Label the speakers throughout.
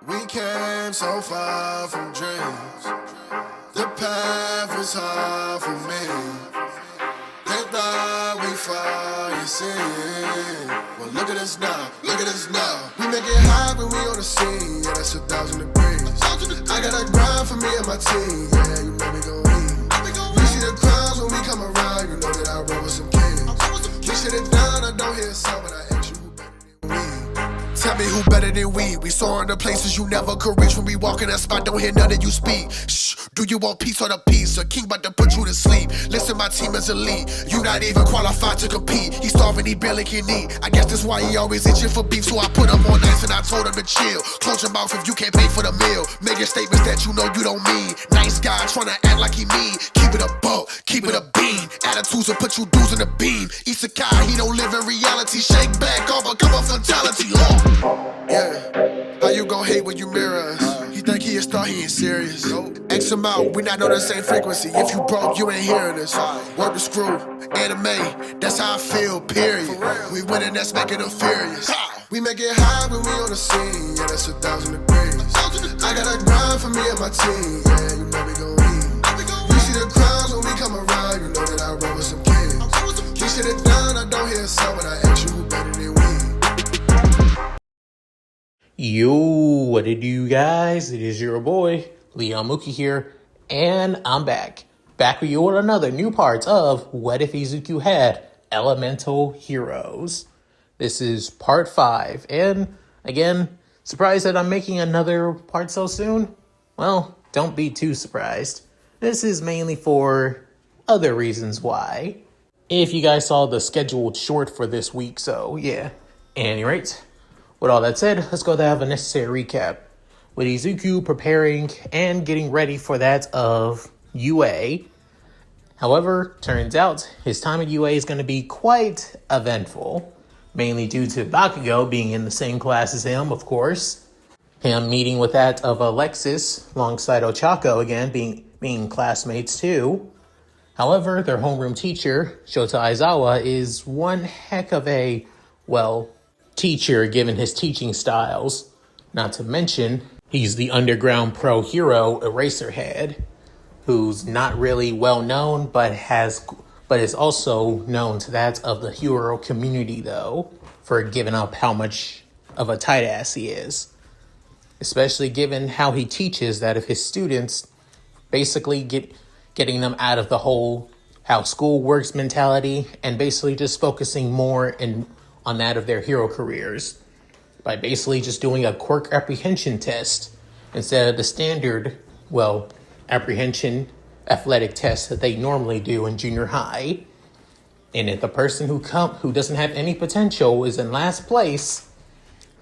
Speaker 1: We came so far from dreams. The path was hard for me. They thought we fall, you see. Well, look at us now, look at us now. We make it hot when we on the scene. Yeah, that's 1,000 degrees. I got a grind for me and my team. Yeah, you know we gon' eat. You see the crowds when we come around. You know that I roll with some kings. We sit it down, I don't hear a sound, but I ask you who better than we. Tell me who better than we. We soaring to places you never could reach. When we walk in that spot, don't hear none of you speak. Shh, do you want peace or the peace? A king about to put you to sleep. Listen, my team is elite. You not even qualified to compete. He starving, he barely can eat. I guess that's why he always itching for beef. So I put him on ice and I told him to chill. Close your mouth if you can't pay for the meal. Making statements that you know you don't mean. Nice guy trying to act like he mean. Keep it a buck, keep it a bean. Attitudes will put you dudes in the beam. Izuku, he don't live in reality. Shake back, all become a fatality. Yeah, how you gon' hate when you mirror us? He think he a star, he ain't serious. X him out, we not on the same frequency. If you broke, you ain't hearing us. Work the screw, anime, that's how I feel, period. We winning, that's making them furious. We make it high when we on the scene, yeah, that's 1,000 degrees. I got a grind for me and my team, yeah, you know we gon' eat. You see the crowds when we come around, you know that I roll with some kings. We sit it down, I don't hear a sound, but I ask you who better than we.
Speaker 2: Yo, what it do, guys? It is your boy, Leon Mookie here, and I'm back with you with another new part of What If Izuku Had Elemental Heroes. This is part 5, and again, surprised that I'm making another part so soon? Well, don't be too surprised. This is mainly for other reasons why. If you guys saw the scheduled short for this week, so yeah. Anyways, with all that said, let's go to have a necessary recap. With Izuku preparing and getting ready for that of UA. However, turns out his time at UA is going to be quite eventful. Mainly due to Bakugo being in the same class as him, of course. Him meeting with that of Alexis alongside Ochako again, being classmates too. However, their homeroom teacher, Shota Aizawa, is one heck of a, teacher given his teaching styles. Not to mention, he's the underground pro hero Eraserhead, who's not really well known, but is also known to that of the hero community though, for giving up how much of a tight ass he is. Especially given how he teaches that of his students, basically getting them out of the whole how school works mentality and basically just focusing more on that of their hero careers by basically just doing a quirk apprehension test instead of the standard, apprehension athletic test that they normally do in junior high. And if the person who doesn't have any potential is in last place,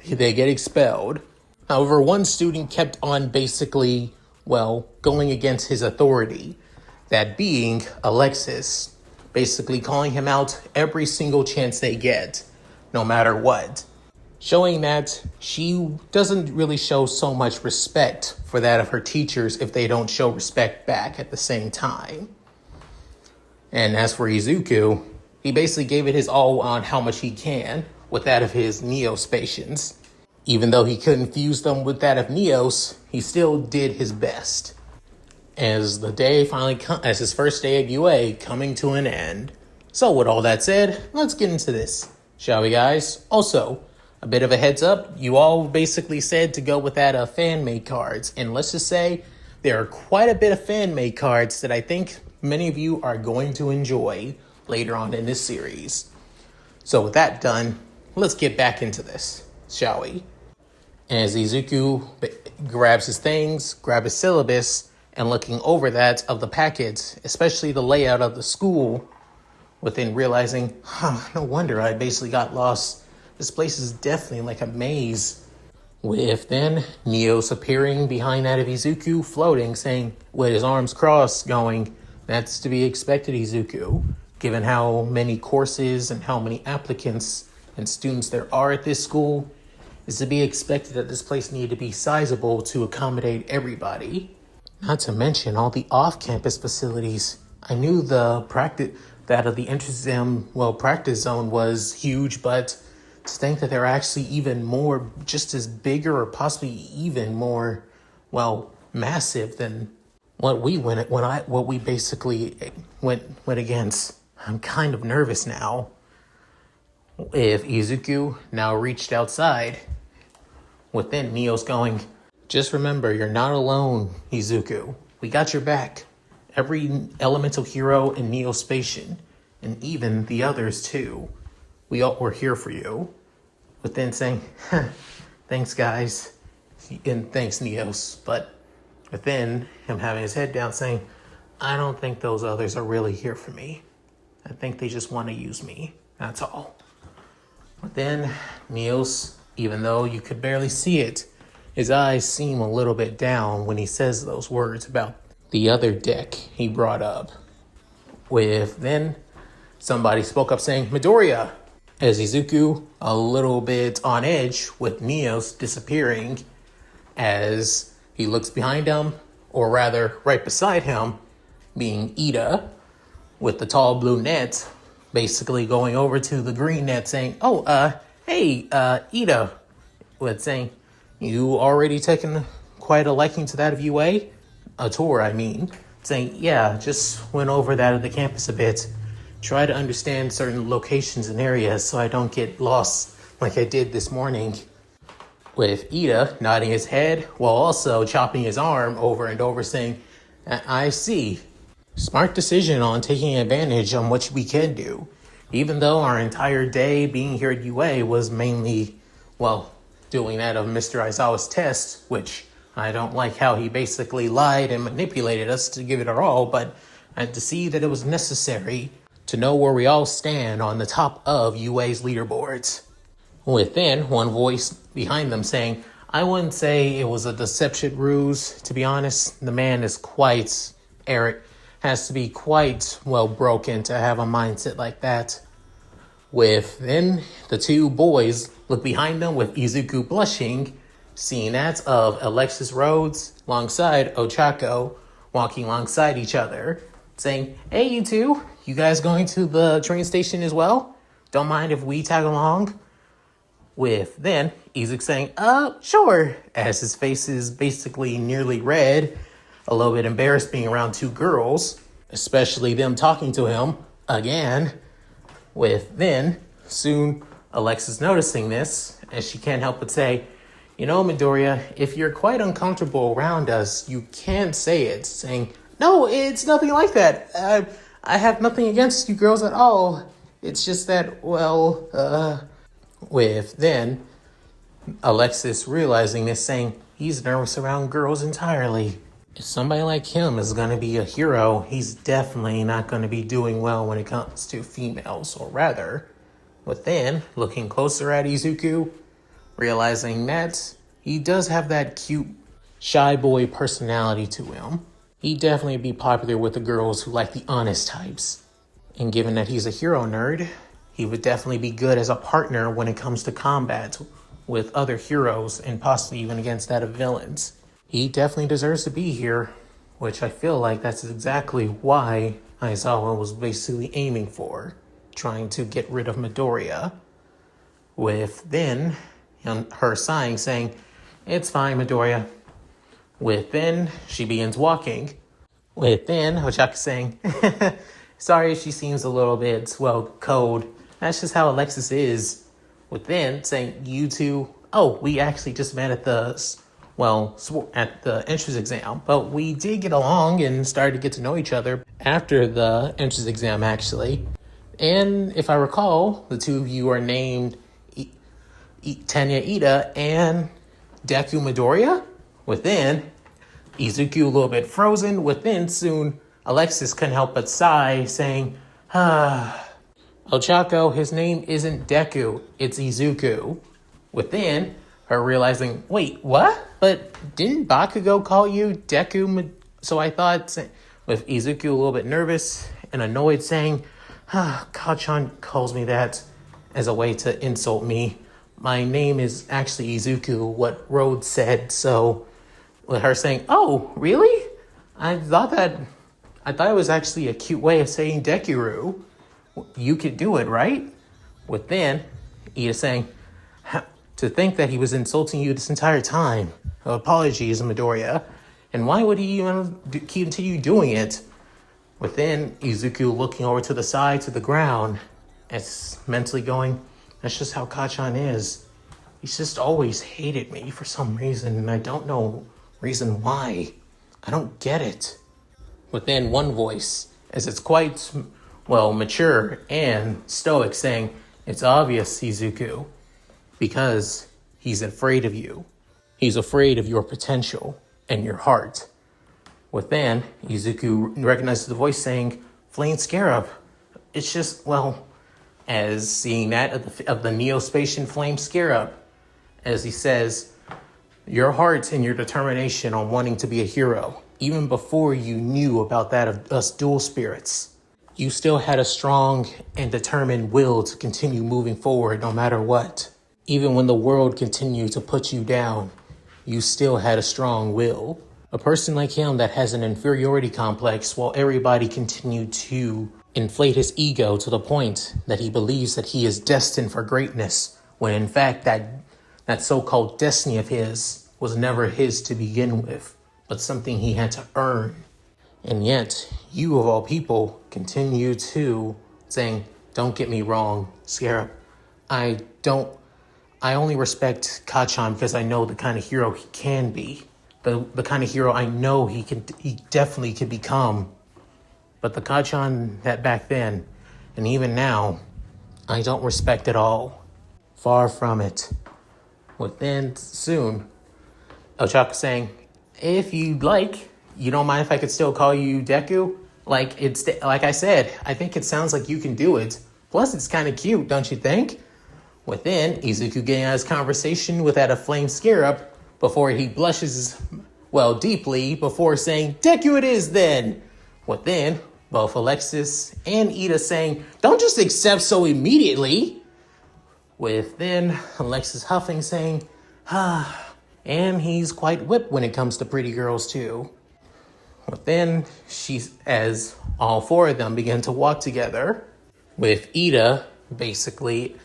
Speaker 2: they get expelled. However, one student kept on basically, going against his authority, that being Alexis, basically calling him out every single chance they get, no matter what. Showing that she doesn't really show so much respect for that of her teachers if they don't show respect back at the same time. And as for Izuku, he basically gave it his all on how much he can with that of his Neospatians. Even though he couldn't fuse them with that of Neos, he still did his best. As the day as his first day at UA coming to an end. So with all that said, let's get into this, shall we, guys? Also, a bit of a heads up, you all basically said to go with that of fan-made cards. And let's just say there are quite a bit of fan-made cards that I think many of you are going to enjoy later on in this series. So with that done, let's get back into this, shall we? As Izuku grabs his things, grabs his syllabus, and looking over that of the packets, especially the layout of the school, within realizing, no wonder I basically got lost. This place is definitely like a maze. With then Neos appearing behind that of Izuku, floating, saying, with his arms crossed, going, that's to be expected, Izuku, given how many courses and how many applicants and students there are at this school. It's to be expected that this place needed to be sizable to accommodate everybody. Not to mention all the off-campus facilities. I knew the practice zone was huge, but to think that they're actually even more, just as bigger or possibly even more, well, massive than what we what we basically went against. I'm kind of nervous now. If Izuku now reached outside, within Neo's going, just remember, you're not alone, Izuku. We got your back. Every elemental hero in Neo's station, and even the others too. We're here for you. Within saying, thanks guys, and thanks Neos. But within him having his head down saying, I don't think those others are really here for me. I think they just want to use me. That's all. But then Neos, even though you could barely see it, his eyes seem a little bit down when he says those words about the other deck he brought up. With then somebody spoke up saying, Midoriya, as Izuku a little bit on edge with Neos disappearing as he looks behind him, or rather right beside him, being Ida with the tall blue net, basically going over to the green net saying, hey, Ida, with saying, you already taken quite a liking to that of UA? A tour, I mean. Saying, yeah, just went over that at the campus a bit. Try to understand certain locations and areas so I don't get lost like I did this morning. With Ida nodding his head while also chopping his arm over and over saying, I see. Smart decision on taking advantage on what we can do. Even though our entire day being here at UA was mainly, well, doing that of Mr. Aizawa's test, which I don't like how he basically lied and manipulated us to give it our all, but I had to see that it was necessary to know where we all stand on the top of UA's leaderboards. Within, one voice behind them saying, I wouldn't say it was a deception ruse, to be honest. The man is quite, Eric, has to be quite well broken to have a mindset like that. Within, the two boys look behind them with Izuku blushing, seeing that of Alexis Rhodes alongside Ochako walking alongside each other, saying, hey, you two, you guys going to the train station as well? Don't mind if we tag along? With then Izuku saying, sure, as his face is basically nearly red, a little bit embarrassed being around two girls, especially them talking to him again. With then, soon Alexis noticing this, as she can't help but say, you know, Midoriya, if you're quite uncomfortable around us, you can say it, saying, no, it's nothing like that. I have nothing against you girls at all. It's just that, well, with then Alexis realizing this, saying, he's nervous around girls entirely. If somebody like him is going to be a hero, he's definitely not going to be doing well when it comes to females, or rather, within, looking closer at Izuku, realizing that he does have that cute, shy boy personality to him. He'd definitely be popular with the girls who like the honest types. And given that he's a hero nerd, he would definitely be good as a partner when it comes to combat with other heroes and possibly even against that of villains. He definitely deserves to be here, which I feel like that's exactly why Aizawa was basically aiming for, trying to get rid of Midoriya. With then her sighing, saying, it's fine, Midoriya. With then she begins walking. With then Ochako saying, sorry, she seems a little bit, well, cold. That's just how Alexis is. With then saying, you two, we actually just met at the entrance exam, but we did get along and started to get to know each other after the entrance exam, actually. And if I recall, the two of you are named Tanya Ida and Deku Midoriya. Within, Izuku a little bit frozen. Within, soon, Alexis couldn't help but sigh, saying, Ochako, his name isn't Deku, it's Izuku. Within, her realizing, wait, what? But didn't Bakugo call you Deku? So I thought, with Izuku a little bit nervous and annoyed, saying, Kachan calls me that as a way to insult me. My name is actually Izuku, what Rhodes said, so with her saying, oh, really? I thought it was actually a cute way of saying Dekuru. You could do it, right? With then, Ida saying, To think that he was insulting you this entire time. Apologies, Midoriya. And why would he even continue doing it? But then Izuku looking over to the side, to the ground, as mentally going, that's just how Kacchan is. He's just always hated me for some reason, and I don't know reason why. I don't get it. But then one voice, as it's quite, mature and stoic, saying, it's obvious, Izuku, because he's afraid of you. He's afraid of your potential and your heart. Within, Izuku recognizes the voice saying, Flame Scarab. It's just, as seeing that of the Neo-Spacian Flame Scarab, as he says, your heart and your determination on wanting to be a hero, even before you knew about that of us dual spirits, you still had a strong and determined will to continue moving forward no matter what. Even when the world continued to put you down, you still had a strong will. A person like him that has an inferiority complex while everybody continued to inflate his ego to the point that he believes that he is destined for greatness, when in fact that so-called destiny of his was never his to begin with, but something he had to earn. And yet, you of all people continue to saying, don't get me wrong, Scarab, I only respect Kacchan because I know the kind of hero he can be. The kind of hero I know he definitely could become. But the Kacchan that back then, and even now, I don't respect at all. Far from it. Within soon, Ochako saying, if you'd like, you don't mind if I could still call you Deku? Like I said, I think it sounds like you can do it. Plus, it's kind of cute, don't you think? Within, Izuku getting out his conversation with that of Flame Scarab before he blushes, deeply before saying, Deku it is then. Within, both Alexis and Ida saying, don't just accept so immediately. Within, Alexis huffing saying, and he's quite whipped when it comes to pretty girls too. Within, as all four of them begin to walk together, with Ida basically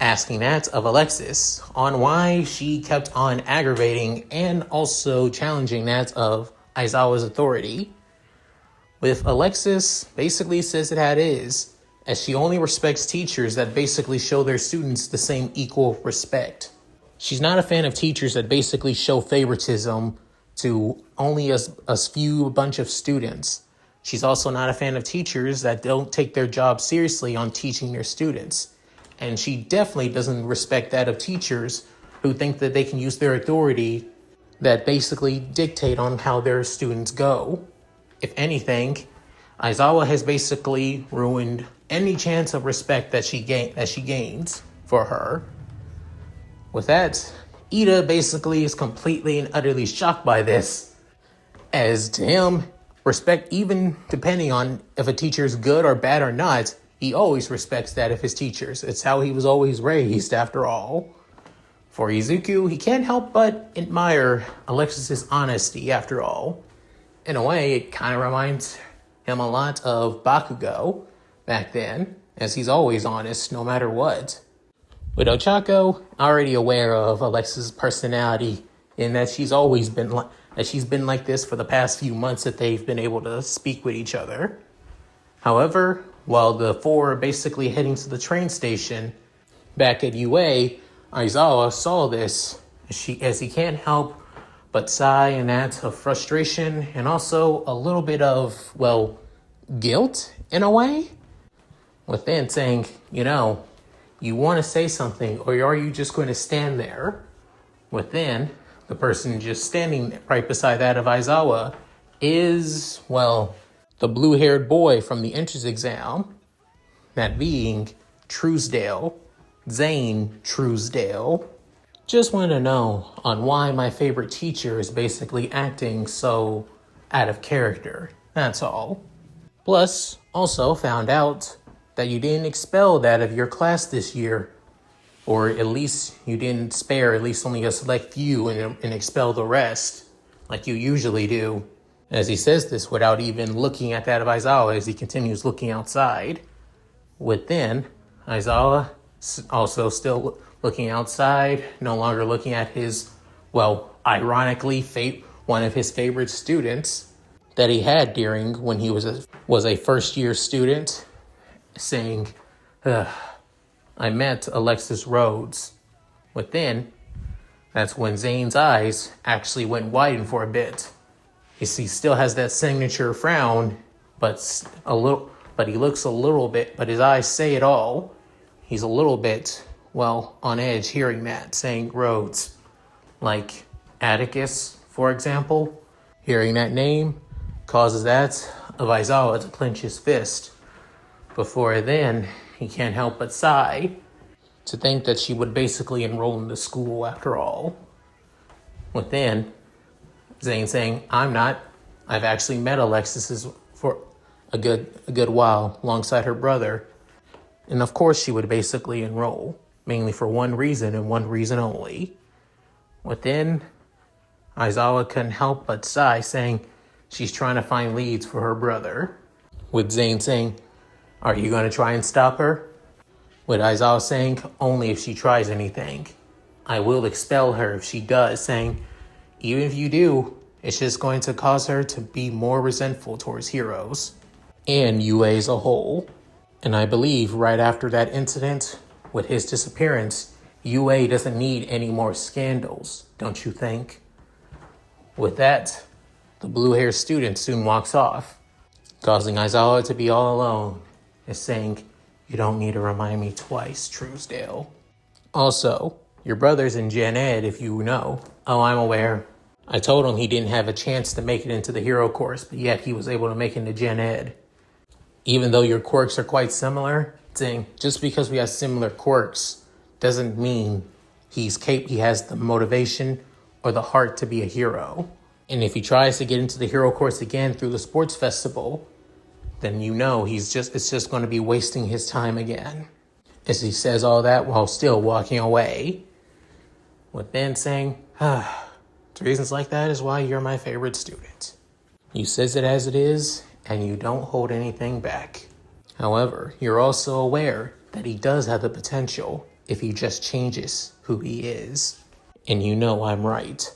Speaker 2: asking that of Alexis on why she kept on aggravating and also challenging that of Aizawa's authority. With Alexis basically says it how it is, as she only respects teachers that basically show their students the same equal respect. She's not a fan of teachers that basically show favoritism to only a few bunch of students. She's also not a fan of teachers that don't take their job seriously on teaching their students. And she definitely doesn't respect that of teachers who think that they can use their authority that basically dictate on how their students go. If anything, Aizawa has basically ruined any chance of respect that she gains for her. With that, Ida basically is completely and utterly shocked by this. As to him, respect, even depending on if a teacher is good or bad or not, he always respects that of his teachers. It's how he was always raised, after all. For Izuku, he can't help but admire Alexis's honesty, after all. In a way, it kind of reminds him a lot of Bakugo back then, as he's always honest no matter what. With Ochako, already aware of Alexis's personality in that she's been like this for the past few months that they've been able to speak with each other. However, while the four are basically heading to the train station back at UA, Aizawa saw this as he can't help but sigh in that of frustration and also a little bit of, guilt in a way. Within saying, you want to say something, or are you just going to stand there? Within, the person just standing right beside that of Aizawa is, the blue-haired boy from the entrance exam, that being Truesdale, Zane Truesdale. Just want to know on why my favorite teacher is basically acting so out of character. That's all. Plus, also found out that you didn't expel that of your class this year. Or at least you didn't spare at least only a select few and expel the rest, like you usually do. As he says this without even looking at that of Aizawa as he continues looking outside. Within, Aizawa also still looking outside, no longer looking at his, well, ironically, one of his favorite students that he had during when he was a first year student, saying, I met Alexis Rhodes. Within, that's when Zane's eyes actually went widen for a bit. He still has that signature frown, but he looks a little bit, but his eyes say it all. He's a little bit, well, on edge hearing that, saying Rhodes. Like Atticus, for example, hearing that name causes that of Aizawa to clench his fist. Before then, he can't help but sigh to think that she would basically enroll in the school after all. Within, Zane saying, I'm not. I've actually met Alexis for a good while alongside her brother. And of course she would basically enroll, mainly for one reason and one reason only. Within, Aizawa couldn't help but sigh, saying she's trying to find leads for her brother. With Zane saying, are you going to try and stop her? With Aizawa saying, only if she tries anything. I will expel her if she does, saying, even if you do, it's just going to cause her to be more resentful towards heroes and UA as a whole. And I believe right after that incident with his disappearance, UA doesn't need any more scandals, don't you think? With that, the blue-haired student soon walks off, causing Aizawa to be all alone, and saying, you don't need to remind me twice, Truesdale. Also, your brother's in Gen Ed, if you know. Oh, I'm aware. I told him he didn't have a chance to make it into the hero course, but yet he was able to make it into Gen Ed. Even though your quirks are quite similar, saying just because we have similar quirks doesn't mean he has the motivation or the heart to be a hero. And if he tries to get into the hero course again through the sports festival, then you know it's just going to be wasting his time again. As he says all that while still walking away. With Ben saying, reasons like that is why you're my favorite student. You says it as it is, and you don't hold anything back. However, you're also aware that he does have the potential if he just changes who he is. And you know I'm right.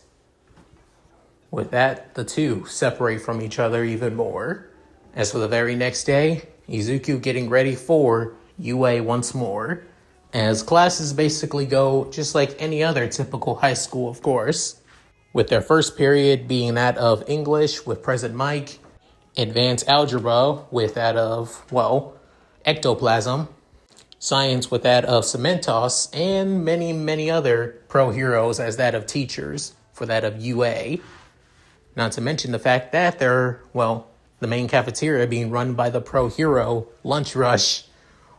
Speaker 2: With that, the two separate from each other even more. As for the very next day, Izuku getting ready for UA once more, as classes basically go just like any other typical high school, of course, with their first period being that of English with President Mike, advanced algebra with that of, well, ectoplasm, science with that of Cementos, and many, many other pro heroes as that of teachers for that of UA. Not to mention the fact that they're, well, the main cafeteria being run by the pro hero Lunch Rush,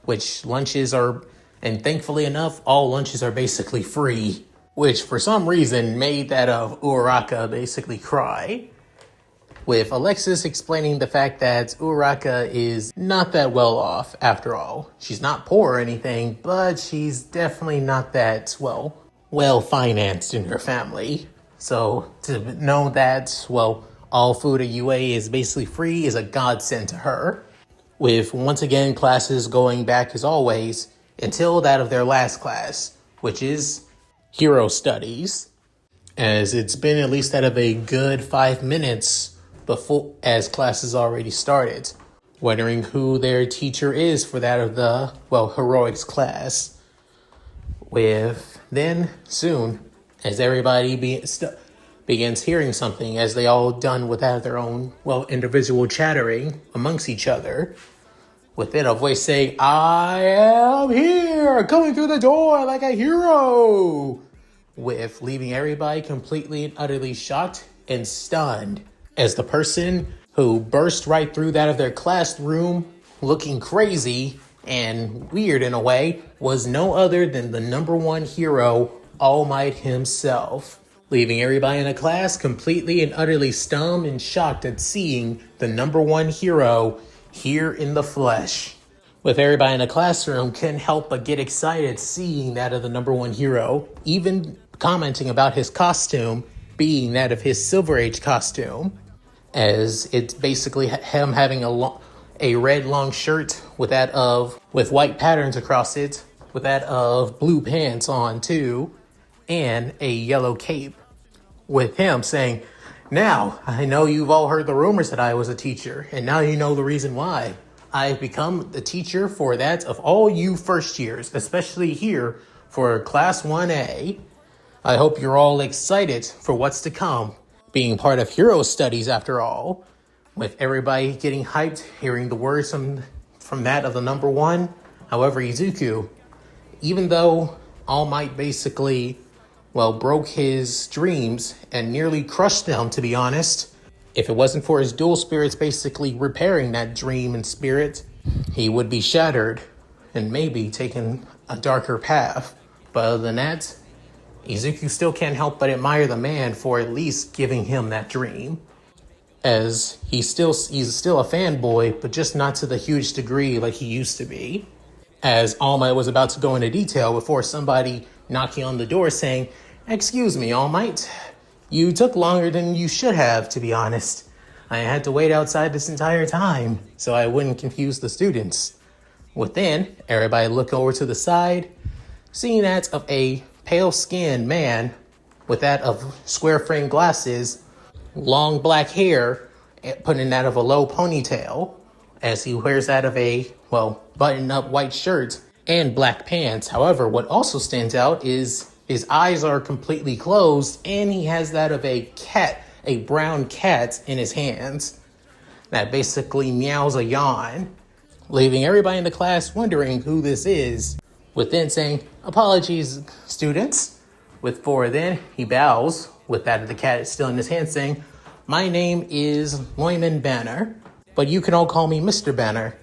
Speaker 2: which lunches are, and thankfully enough, all lunches are basically free, which for some reason made that of Uraraka basically cry. With Alexis explaining the fact that Uraraka is not that well off after all. She's not poor or anything, but she's definitely not that, well financed in her family. So to know that, all food at UA is basically free is a godsend to her. With once again classes going back as always until that of their last class, which is Hero Studies, as it's been at least out of a good 5 minutes before as classes already started, wondering who their teacher is for that of the, heroics class. With then soon, as everybody begins hearing something, as they all done without their own, individual chattering amongst each other, with it a voice saying, I am here, coming through the door like a hero, with leaving everybody completely and utterly shocked and stunned, as the person who burst right through that of their classroom looking crazy and weird in a way was no other than the number one hero, All Might himself, leaving everybody in the class completely and utterly stunned and shocked at seeing the number one hero here in the flesh. With everybody in the classroom couldn't help but get excited seeing that of the number one hero, even commenting about his costume being that of his Silver Age costume, as it's basically him having a red long shirt with white patterns across it, with that of blue pants on too, and a yellow cape, with him saying, "Now, I know you've all heard the rumors that I was a teacher, and now you know the reason why. I've become the teacher for that of all you first years, especially here for Class 1A. I hope you're all excited for what's to come, being part of Hero Studies after all." With everybody getting hyped, hearing the words from that of the number one. However, Izuku, even though All Might basically, broke his dreams and nearly crushed them, to be honest, if it wasn't for his dual spirits basically repairing that dream and spirit, he would be shattered and maybe taking a darker path. But other than that, Izuku still can't help but admire the man for at least giving him that dream, as he's still a fanboy, but just not to the huge degree like he used to be. As All Might was about to go into detail before somebody knocking on the door saying, "Excuse me, All Might, you took longer than you should have, to be honest. I had to wait outside this entire time so I wouldn't confuse the students." Within, everybody look over to the side, seeing that of a pale-skinned man with that of square-frame glasses, long black hair, putting that of a low ponytail, as he wears that of a, button-up white shirt and black pants. However, what also stands out is his eyes are completely closed, and he has that of a cat, a brown cat in his hands, that basically meows a yawn, leaving everybody in the class wondering who this is. Within saying, "Apologies, students." With four, then he bows, with that of the cat still in his hand, saying, "My name is Lyman Banner, but you can all call me Mr. Banner.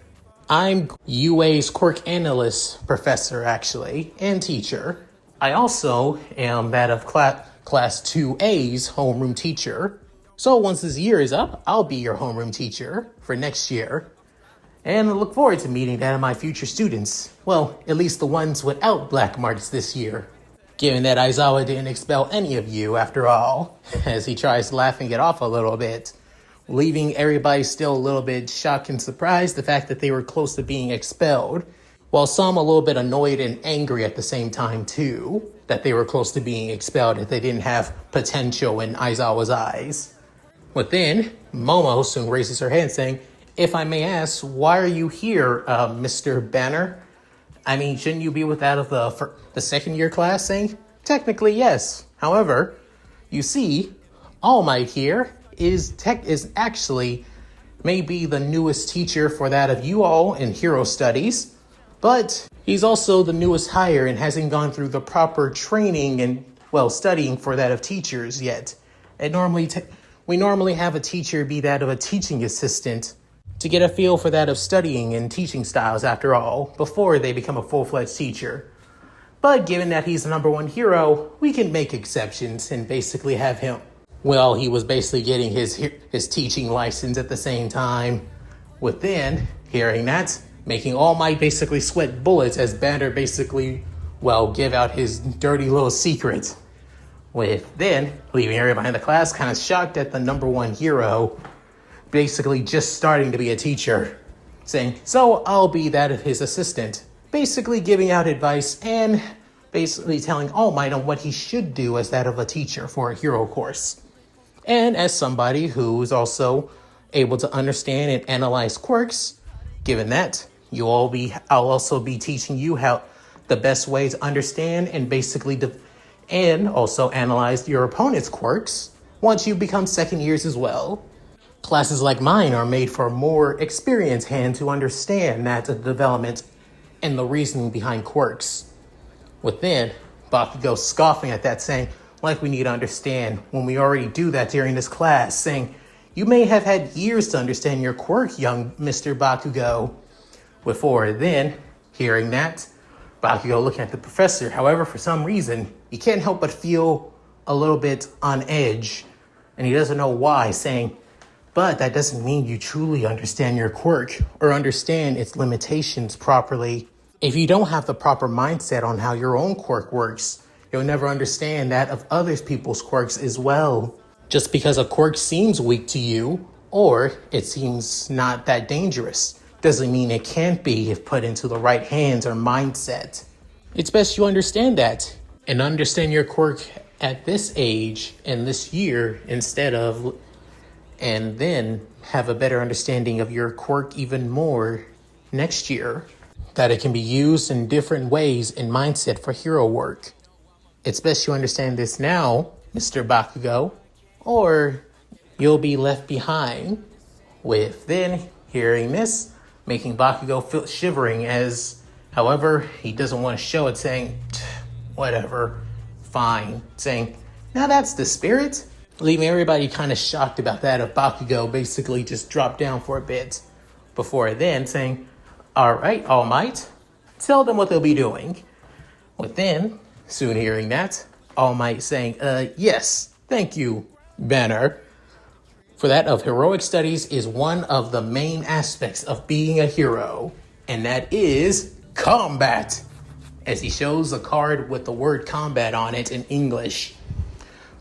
Speaker 2: I'm UA's quirk analyst professor, actually, and teacher. I also am that of Class 2A's homeroom teacher. So once this year is up, I'll be your homeroom teacher for next year. And I look forward to meeting that of my future students. Well, at least the ones without black marks this year. Given that Aizawa didn't expel any of you after all," as he tries laughing it off a little bit, leaving everybody still a little bit shocked and surprised the fact that they were close to being expelled, while some a little bit annoyed and angry at the same time too, that they were close to being expelled if they didn't have potential in Aizawa's eyes. Within, Momo soon raises her hand saying, "If I may ask, why are you here, Mr. Banner? I mean, shouldn't you be with that of the second year class?" Saying, "Technically, yes. However, you see, All Might here is actually maybe the newest teacher for that of you all in Hero Studies, but he's also the newest hire and hasn't gone through the proper training and, studying for that of teachers yet. And we normally have a teacher be that of a teaching assistant to get a feel for that of studying and teaching styles after all, before they become a full-fledged teacher. But given that he's the number one hero, we can make exceptions and basically have him. Well, he was basically getting his teaching license at the same time. Within, hearing that, making All Might basically sweat bullets as Banner basically, give out his dirty little secret. With then, leaving everybody in the class kind of shocked at the number one hero basically just starting to be a teacher, saying, "So I'll be that of his assistant," basically giving out advice and basically telling All Might on what he should do as that of a teacher for a hero course. And as somebody who's also able to understand and analyze quirks, given that, I'll also be teaching you how the best way to understand and basically and also analyze your opponent's quirks once you become second years as well. Classes like mine are made for a more experienced hand to understand that development and the reasoning behind quirks. Within, Bakugo scoffing at that, saying, "Like we need to understand when we already do that during this class," saying, "You may have had years to understand your quirk, young Mr. Bakugo." Before then, hearing that, Bakugo looking at the professor. However, for some reason, he can't help but feel a little bit on edge, and he doesn't know why, saying, "But that doesn't mean you truly understand your quirk or understand its limitations properly. If you don't have the proper mindset on how your own quirk works, you'll never understand that of other people's quirks as well. Just because a quirk seems weak to you, or it seems not that dangerous, doesn't mean it can't be if put into the right hands or mindset." It's best you understand that and understand your quirk at this age and this year and then have a better understanding of your quirk even more next year. That it can be used in different ways in mindset for hero work. It's best you understand this now, Mr. Bakugo, or you'll be left behind. With then hearing this, making Bakugo feel shivering as, however, he doesn't want to show it, saying, whatever, fine, saying, now that's the spirit. Leaving everybody kind of shocked about that of Bakugo basically just dropped down for a bit. Before then saying, all right, All Might, tell them what they'll be doing. Within, soon hearing that, All Might saying, yes, thank you, Banner. For that of heroic studies is one of the main aspects of being a hero, and that is combat. As he shows a card with the word combat on it in English.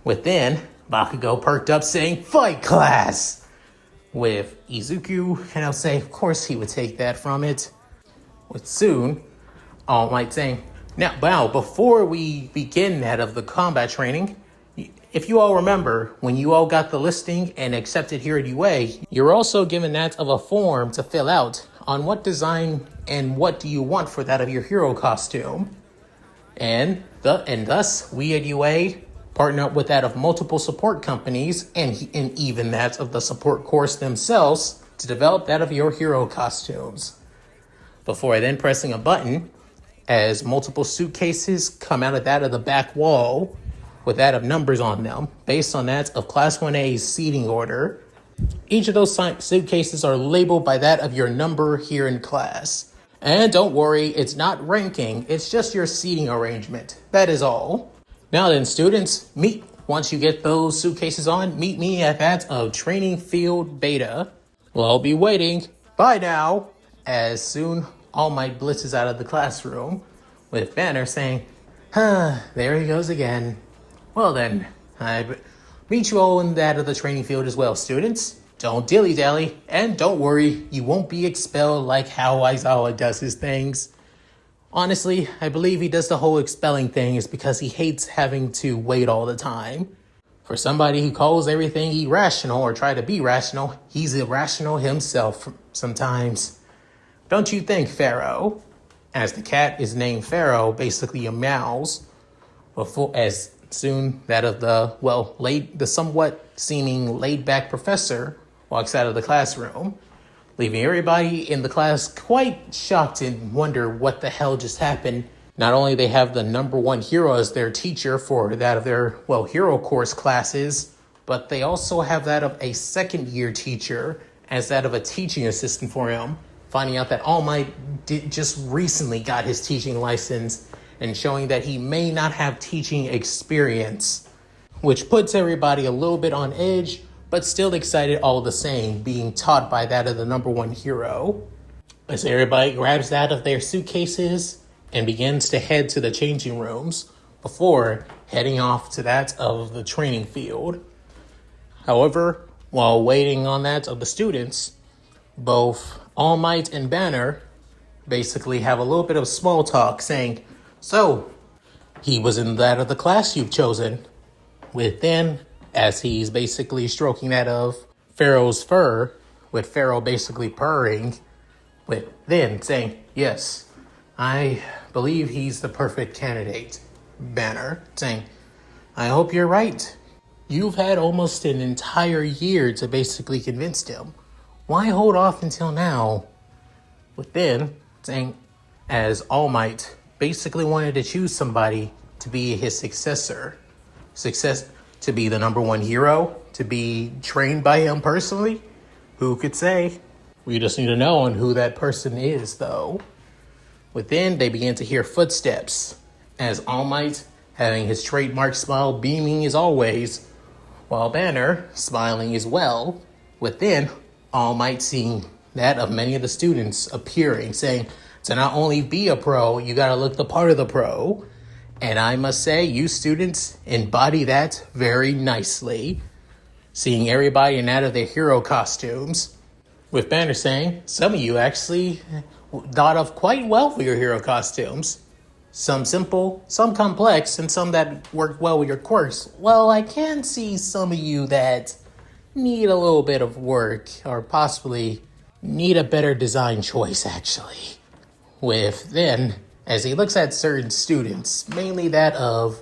Speaker 2: Within, Bakugo perked up saying, fight class! With Izuku, and I'll say, of course he would take that from it. With soon, All Might saying, now, before we begin that of the combat training, if you all remember, when you all got the listing and accepted here at UA, you're also given that of a form to fill out on what design and what do you want for that of your hero costume. And thus, we at UA partner up with that of multiple support companies and even that of the support course themselves to develop that of your hero costumes. Before then pressing a button, as multiple suitcases come out of that of the back wall with that of numbers on them, based on that of Class 1A's seating order. Each of those suitcases are labeled by that of your number here in class. And don't worry, it's not ranking, it's just your seating arrangement. That is all. Now then, students, once you get those suitcases on, meet me at that of Training Field Beta. Well, I'll be waiting. Bye now. As soon All Might blitzes out of the classroom, with Banner saying, there he goes again. Well then, I meet you all in that of the training field as well, students. Don't dilly-dally, and don't worry, you won't be expelled like how Aizawa does his things. Honestly, I believe he does the whole expelling thing is because he hates having to wait all the time. For somebody who calls everything irrational or try to be rational, he's irrational himself sometimes. Don't you think, Pharaoh? As the cat is named Pharaoh, basically a mouse, as soon that of the somewhat seeming laid-back professor walks out of the classroom, leaving everybody in the class quite shocked and wonder what the hell just happened. Not only they have the number one hero as their teacher for that of their, hero course classes, but they also have that of a second year teacher as that of a teaching assistant for him, finding out that All Might just recently got his teaching license and showing that he may not have teaching experience, which puts everybody a little bit on edge, but still excited all the same, being taught by that of the number one hero. As everybody grabs that of their suitcases and begins to head to the changing rooms before heading off to that of the training field. However, while waiting on that of the students, both All Might and Banner basically have a little bit of small talk saying, so, he was in that of the class you've chosen. With then, as he's basically stroking that of Pharaoh's fur, with Pharaoh basically purring, with then saying, yes, I believe he's the perfect candidate. Banner saying, I hope you're right. You've had almost an entire year to basically convince him. Why hold off until now? With then saying, as All Might basically wanted to choose somebody to be his successor. To be the number one hero, to be trained by him personally. Who could say? We just need to know on who that person is, though. Within, they began to hear footsteps, as All Might, having his trademark smile beaming as always, while Banner, smiling as well. Within, All Might seeing that of many of the students appearing, saying, to not only be a pro, you gotta look the part of the pro. And I must say, you students embody that very nicely. Seeing everybody in that of their hero costumes. With Banner saying, some of you actually thought of quite well for your hero costumes. Some simple, some complex, and some that work well with your quirks. Well, I can see some of you that need a little bit of work, or possibly need a better design choice, actually. With then, as he looks at certain students, mainly that of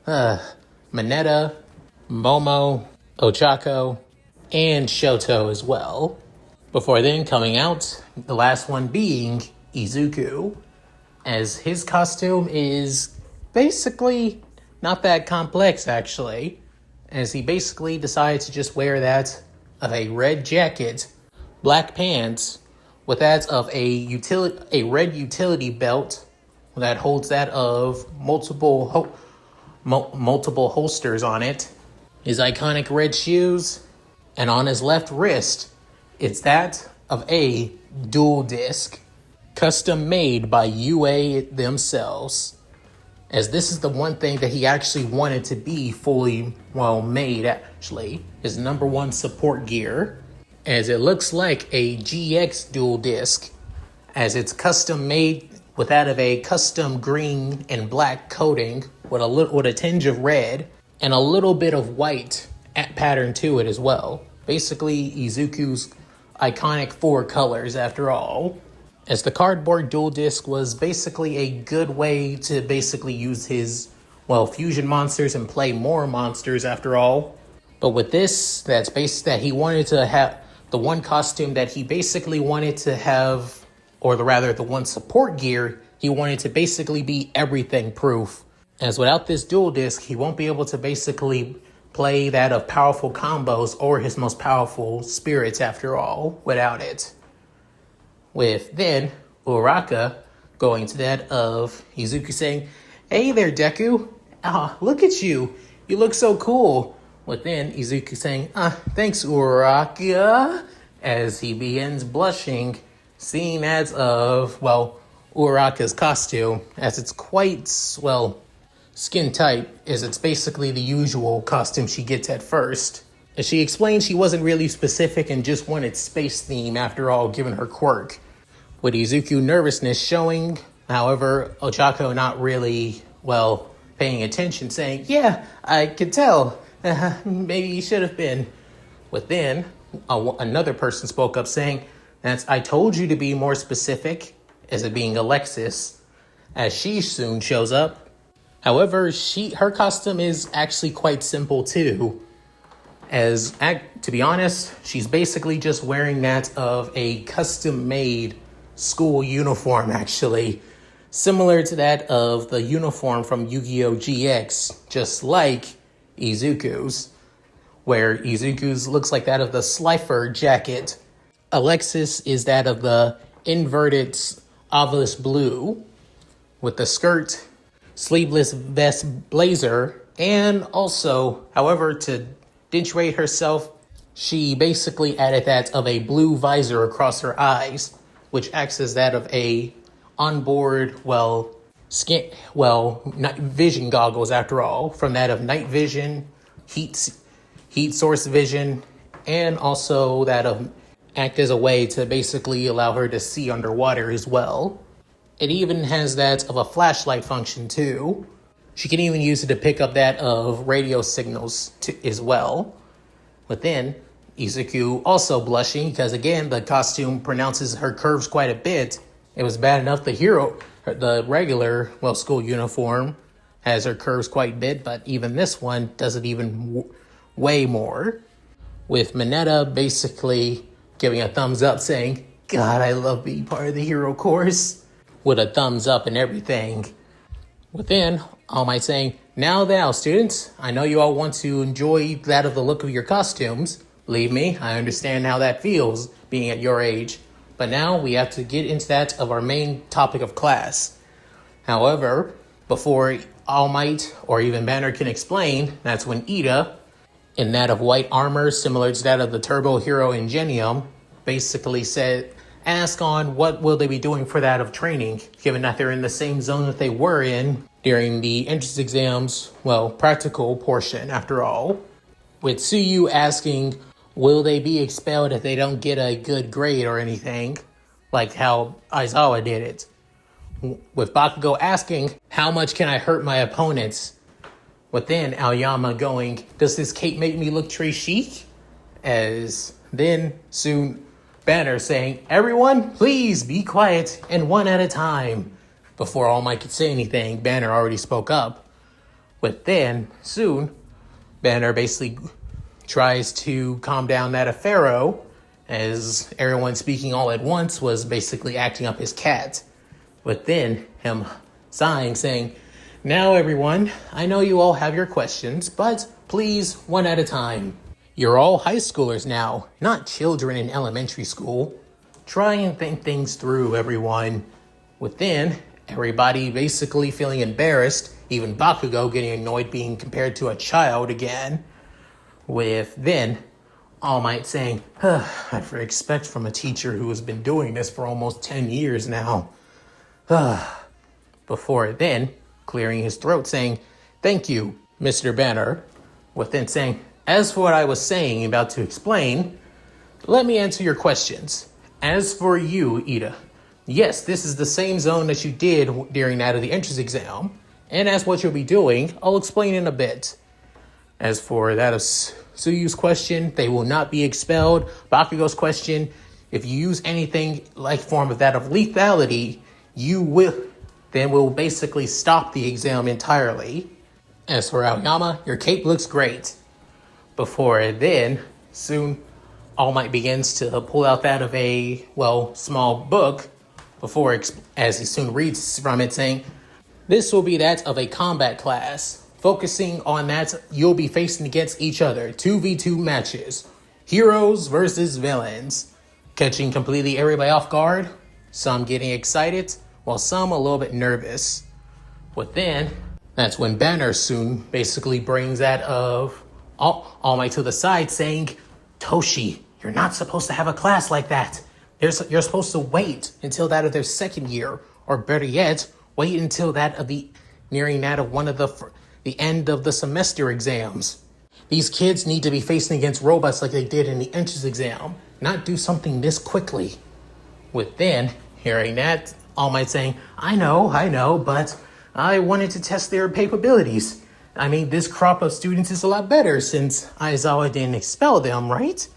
Speaker 2: Mineta, Momo, Ochako, and Shoto as well. Before then coming out, the last one being Izuku, as his costume is basically not that complex actually, as he basically decides to just wear that of a red jacket, black pants, with that of a red utility belt that holds that of multiple holsters on it, his iconic red shoes, and on his left wrist, it's that of a dual disc, custom made by UA themselves. As this is the one thing that he actually wanted to be fully made, actually, his number one support gear, as it looks like a GX dual disc, as it's custom made with that of a custom green and black coating with a tinge of red and a little bit of white pattern to it as well. Basically, Izuku's iconic 4 colors after all. As the cardboard dual disc was basically a good way to basically use his, fusion monsters and play more monsters after all. But with this, that he wanted to have the one costume that he basically wanted to have, or the one support gear, he wanted to basically be everything proof. As without this dual disc, he won't be able to basically play that of powerful combos or his most powerful spirits after all without it. With then Uraka going to that of Izuku saying, "Hey there, Deku. Look at you. You look so cool." With then Izuku saying, "Thanks, Uraka," as he begins blushing, seeing as of, Uraka's costume, as it's quite, skin tight, as it's basically the usual costume she gets at first. As she explained, she wasn't really specific and just wanted space theme after all, given her quirk. With Izuku nervousness showing, however, Ochako not really, paying attention, saying, "Yeah, I could tell. Maybe you should have been." With then, another person spoke up saying, "I told you to be more specific," as it being Alexis, as she soon shows up. However, her costume is actually quite simple too. As, to be honest, she's basically just wearing that of a custom-made school uniform, actually. Similar to that of the uniform from Yu-Gi-Oh! GX, just like Izuku's, where Izuku's looks like that of the Slifer jacket. Alexis is that of the inverted obelisk blue, with the skirt, sleeveless vest blazer, and also, however, to accentuate herself, she basically added that of a blue visor across her eyes, which acts as that of a onboard, night vision goggles after all, from that of night vision, heat source vision, and also that of act as a way to basically allow her to see underwater as well. It even has that of a flashlight function too. She can even use it to pick up that of radio signals as well. But then, Izuku also blushing because again, the costume pronounces her curves quite a bit. It was bad enough the regular, school uniform has her curves quite a bit, but even this one does it even way more. With Mineta basically giving a thumbs up saying, "God, I love being part of the hero course," with a thumbs up and everything. Within, All Might saying, now, students, I know you all want to enjoy that of the look of your costumes. Believe me, I understand how that feels, being at your age. But now we have to get into that of our main topic of class. However, before All Might or even Banner can explain, that's when Ida, in that of white armor similar to that of the Turbo Hero Ingenium, basically ask on what will they be doing for that of training, given that they're in the same zone that they were in during the entrance exams, practical portion after all. With Tsuyu asking, will they be expelled if they don't get a good grade or anything, like how Aizawa did it. with Bakugo asking, how much can I hurt my opponents? Within Aoyama going, does this cape make me look très chic? As then soon Banner saying, everyone, please be quiet and one at a time. Before All Might could say anything, Banner already spoke up. Within soon, Banner basically tries to calm down that of Pharaoh, as everyone speaking all at once was basically acting up his cat. Within him sighing, saying, now everyone, I know you all have your questions, but please, one at a time. You're all high schoolers now, not children in elementary school. Try and think things through, everyone. Within, everybody basically feeling embarrassed, even Bakugo getting annoyed being compared to a child again. With then, All Might saying, I expect from a teacher who has been doing this for almost 10 years now. Before then, clearing his throat saying, thank you, Mr. Banner. Within saying, as for what I was saying about to explain, let me answer your questions. As for you, Ida, yes, this is the same zone that you did during that of the entrance exam. And as what you'll be doing, I'll explain in a bit. As for that of Tsuyu's question, they will not be expelled. Bakugo's question, if you use anything like form of that of lethality, you will basically stop the exam entirely. As for Aoyama, your cape looks great. Before then, soon All Might begins to pull out that of a, small book, before, as he soon reads from it, saying, this will be that of a combat class. Focusing on that, you'll be facing against each other, 2v2 matches. Heroes versus villains. Catching completely everybody off guard, some getting excited, while some a little bit nervous. Within, that's when Banner soon basically brings that of All Might to the side saying, Toshi, you're not supposed to have a class like that. You're supposed to wait until that of their second year, or better yet, wait until that of nearing that of one of the end of the semester exams. These kids need to be facing against robots like they did in the entrance exam, not do something this quickly. Within, hearing that, All Might saying, I know, but I wanted to test their capabilities. I mean, this crop of students is a lot better since Aizawa didn't expel them, right?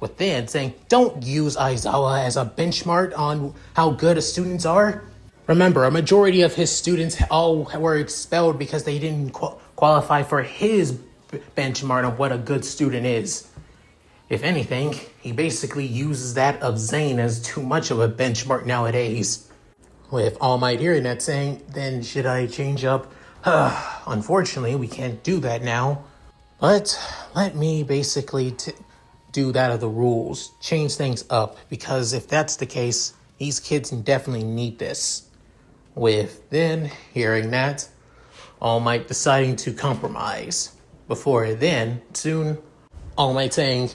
Speaker 2: Within saying, don't use Aizawa as a benchmark on how good a students are. Remember, a majority of his students all were expelled because they didn't qualify for his benchmark of what a good student is. If anything, he basically uses that of Zane as too much of a benchmark nowadays. With All Might hearing that saying, then should I change up? Unfortunately, we can't do that now. But let me basically do that of the rules, change things up, because if that's the case, these kids definitely need this. With then hearing that, All Might deciding to compromise. Before then, soon, All Might saying,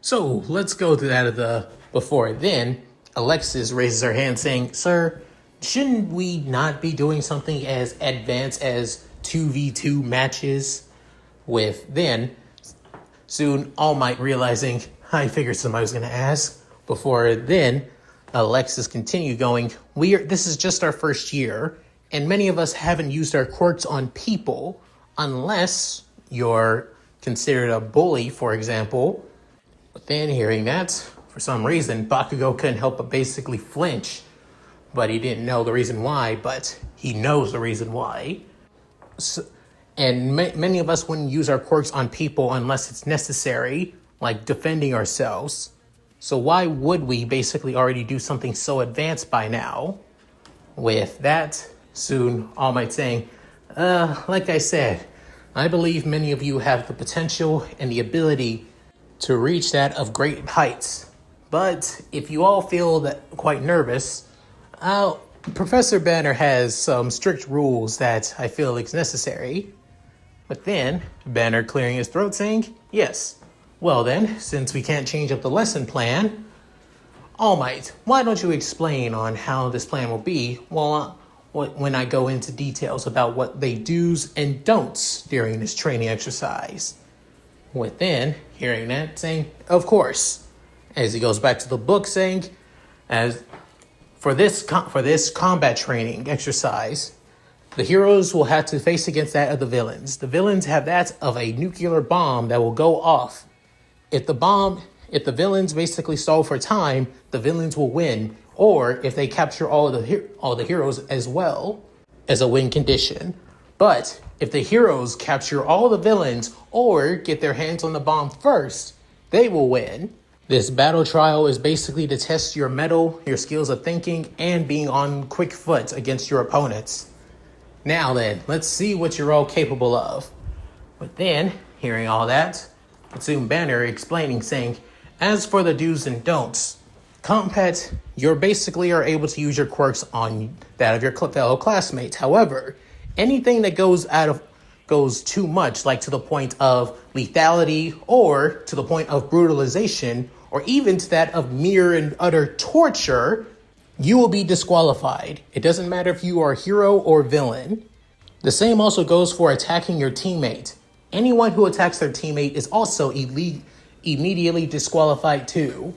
Speaker 2: so let's go to that of the before then. Alexis raises her hand saying, sir, shouldn't we not be doing something as advanced as 2v2 matches? With then, soon All Might realizing, I figured somebody was going to ask. Before then, Alexis continued going, this is just our first year, and many of us haven't used our quirks on people, unless you're considered a bully, for example. But then hearing that, for some reason, Bakugo couldn't help but basically flinch. But he didn't know the reason why, but he knows the reason why. And many of us wouldn't use our quirks on people unless it's necessary, like defending ourselves. So why would we basically already do something so advanced by now? With that, soon All Might saying, like I said, I believe many of you have the potential and the ability to reach that of great heights. But if you all feel that quite nervous, Professor Banner has some strict rules that I feel is necessary. But then, Banner clearing his throat saying, yes. Well then, since we can't change up the lesson plan, All Might, why don't you explain on how this plan will be when I go into details about what they do's and don'ts during this training exercise? Within, hearing that, saying, of course. As he goes back to the book saying, as For this combat training exercise, the heroes will have to face against that of the villains. The villains have that of a nuclear bomb that will go off. If the villains basically stall for time, the villains will win. Or if they capture all the heroes as well as a win condition. But if the heroes capture all the villains or get their hands on the bomb first, they will win. This battle trial is basically to test your mettle, your skills of thinking, and being on quick foot against your opponents. Now then, let's see what you're all capable of. But then, hearing all that, Zoom Banner explaining, saying, as for the do's and don'ts, combat, you're basically are able to use your quirks on that of your fellow classmates. However, anything that goes too much, like to the point of lethality or to the point of brutalization, or even to that of mere and utter torture, you will be disqualified. It doesn't matter if you are hero or villain. The same also goes for attacking your teammate. Anyone who attacks their teammate is also immediately disqualified too.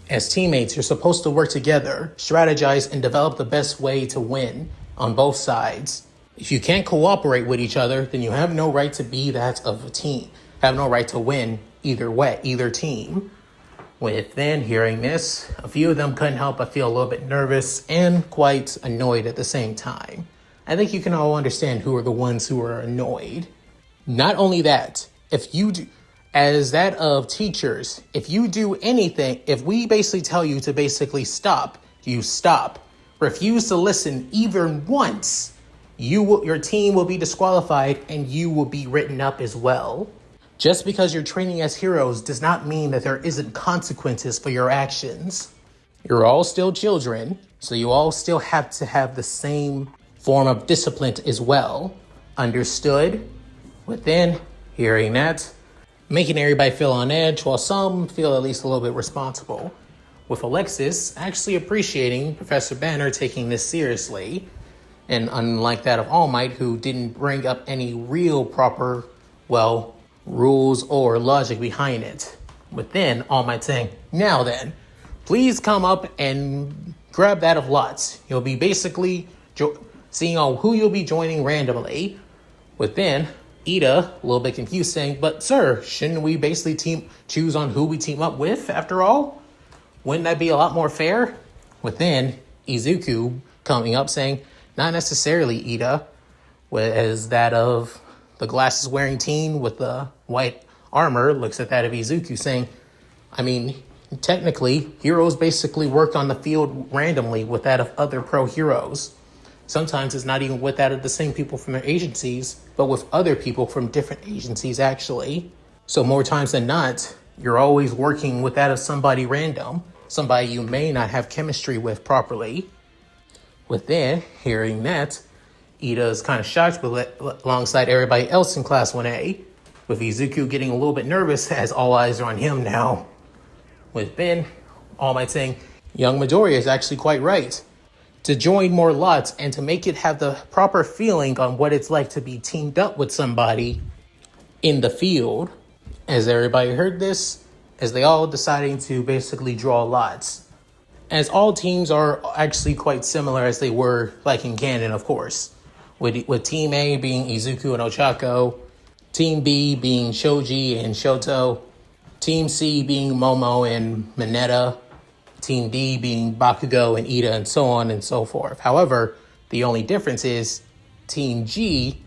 Speaker 2: As teammates, you're supposed to work together, strategize, and develop the best way to win on both sides. If you can't cooperate with each other, then you have no right to be that of a team. Have no right to win either team. With then hearing this, a few of them couldn't help but feel a little bit nervous and quite annoyed at the same time. I think you can all understand who are the ones who are annoyed. Not only that, if you do, as that of teachers, if you do anything, if we basically tell you to basically stop, you stop. Refuse to listen even once, your team will be disqualified and you will be written up as well. Just because you're training as heroes does not mean that there isn't consequences for your actions. You're all still children, so you all still have to have the same form of discipline as well. Understood? Within hearing that, making everybody feel on edge while some feel at least a little bit responsible. With Alexis actually appreciating Professor Banner taking this seriously, and unlike that of All Might, who didn't bring up any real proper, rules or logic behind it. Within All Might saying, now then, please come up and grab that of lots. You'll be basically seeing on who you'll be joining randomly. Within Ida, a little bit confused, saying, but sir, shouldn't we basically choose on who we team up with after all? Wouldn't that be a lot more fair? Within Izuku coming up saying, not necessarily Ida, as that of the glasses wearing teen with the white armor looks at that of Izuku saying, technically, heroes basically work on the field randomly with that of other pro heroes. Sometimes it's not even with that of the same people from their agencies, but with other people from different agencies actually. So more times than not, you're always working with that of somebody random, somebody you may not have chemistry with properly. Within hearing that, Ida is kind of shocked alongside everybody else in Class 1A, with Izuku getting a little bit nervous as all eyes are on him now. With Ben, All Might saying, young Midoriya is actually quite right. To join more lots and to make it have the proper feeling on what it's like to be teamed up with somebody in the field. As everybody heard this, as they all deciding to basically draw lots. As all teams are actually quite similar as they were like in canon, of course. With Team A being Izuku and Ochako, Team B being Shoji and Shoto, Team C being Momo and Mineta, Team D being Bakugo and Ida, and so on and so forth. However, the only difference is Team G,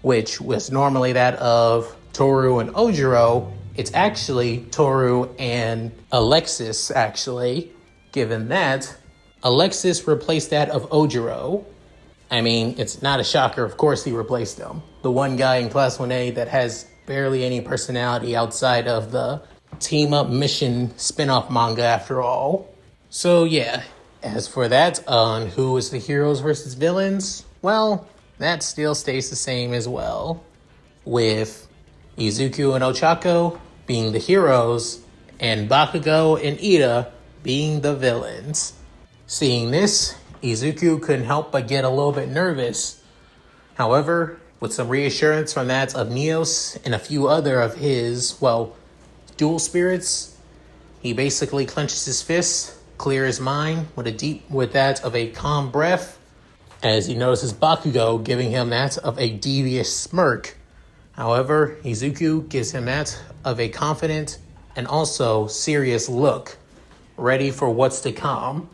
Speaker 2: which was normally that of Toru and Ojiro, it's actually Toru and Alexis, actually. Given that, Alexis replaced that of Ojiro. It's not a shocker, of course he replaced him. The one guy in Class 1A that has barely any personality outside of the Team Up Mission spin-off manga after all. So yeah, as for that, on who is the heroes versus villains, that still stays the same as well. With Izuku and Ochako being the heroes, and Bakugo and Ida being the villains. Seeing this, Izuku couldn't help but get a little bit nervous. However, with some reassurance from that of Neos and a few other of his, dual spirits, he basically clenches his fists, clear his mind with that of a calm breath, as he notices Bakugo giving him that of a devious smirk. However, Izuku gives him that of a confident and also serious look, ready for what's to come,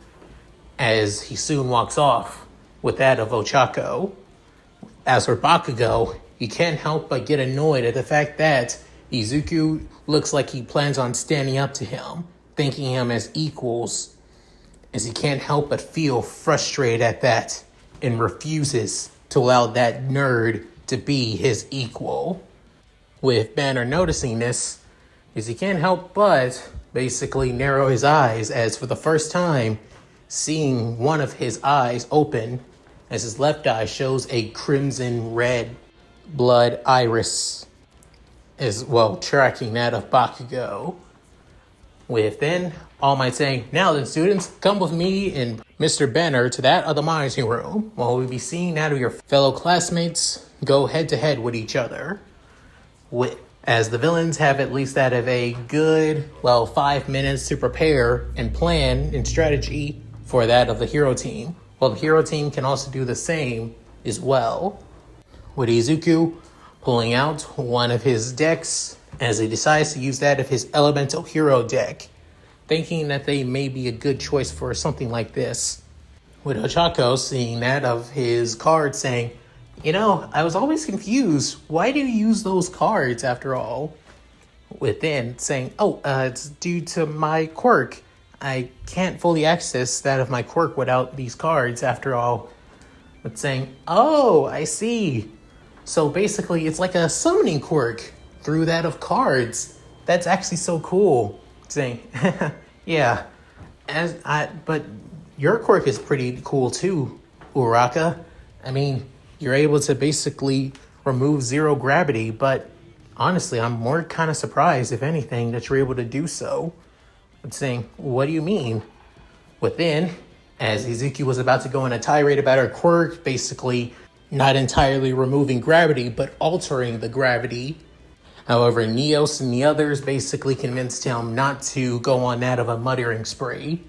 Speaker 2: as he soon walks off with that of Ochako. As for Bakugo, he can't help but get annoyed at the fact that Izuku looks like he plans on standing up to him, thinking him as equals, as he can't help but feel frustrated at that and refuses to allow that nerd to be his equal. With Banner noticing this, as he can't help but basically narrow his eyes, as for the first time, seeing one of his eyes open, as his left eye shows a crimson red blood iris, as well tracking that of Bakugo. With then, All Might saying, "Now then, students, come with me and Mr. Banner to that other monitoring room, while we'll be seeing that of your fellow classmates go head to head with each other." As the villains have at least that of a good, 5 minutes to prepare and plan and strategy for that of the hero team. Well, the hero team can also do the same as well, with Izuku pulling out one of his decks as he decides to use that of his elemental hero deck, thinking that they may be a good choice for something like this. With Ochako seeing that of his card saying, I was always confused. Why do you use those cards after all? Within saying, it's due to my quirk. I can't fully access that of my quirk without these cards after all. But saying, I see. So basically it's like a summoning quirk through that of cards. That's actually so cool. Saying, yeah. But your quirk is pretty cool too, Uraka. I mean, you're able to basically remove zero gravity, but honestly, I'm more kind of surprised, if anything, that you're able to do so. But saying, what do you mean? Within, as Izuku was about to go on a tirade about her quirk, basically not entirely removing gravity, but altering the gravity. However, Neos and the others basically convinced him not to go on that of a muttering spree.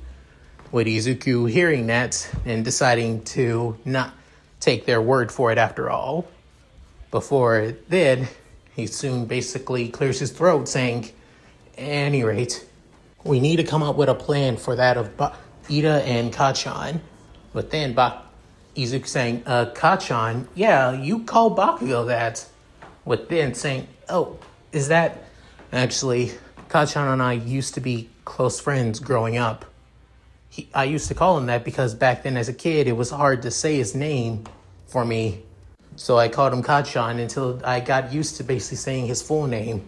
Speaker 2: With Izuku hearing that and deciding to not take their word for it after all. Before then, he soon basically clears his throat saying, at any rate, we need to come up with a plan for that of Ida and Kachan. But then Izuku saying, Kachan, yeah, you call Bakugo that. With then saying, is that... Actually, Kachan and I used to be close friends growing up. I used to call him that because back then as a kid, it was hard to say his name for me. So I called him Kachan until I got used to basically saying his full name.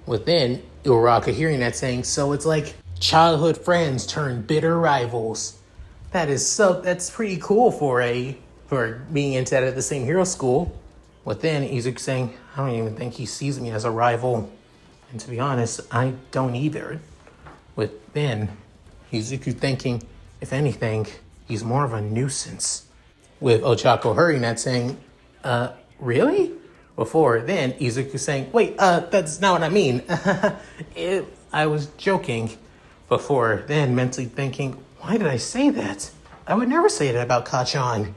Speaker 2: Within, Uraka hearing that saying, so it's like childhood friends turn bitter rivals. That's pretty cool for being into that at the same hero school. Within, Izuku saying, I don't even think he sees me as a rival. And to be honest, I don't either. Within, Izuku thinking, if anything, he's more of a nuisance. With Ochako hurrying that saying, really? Before then, Izuku saying, wait, that's not what I mean. I was joking. Before then, mentally thinking, why did I say that? I would never say that about Kachan.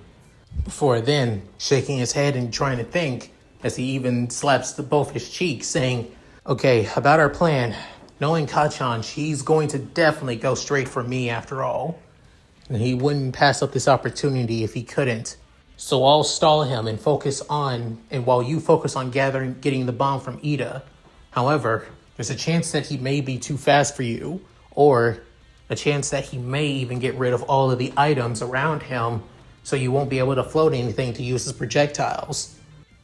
Speaker 2: Before then, shaking his head and trying to think, as he even slaps both his cheeks, saying, okay, about our plan. Knowing Kachan, she's going to definitely go straight for me after all. And he wouldn't pass up this opportunity if he couldn't. So I'll stall him and while you focus on getting the bomb from Ida. However, there's a chance that he may be too fast for you, or a chance that he may even get rid of all of the items around him, so you won't be able to float anything to use as projectiles.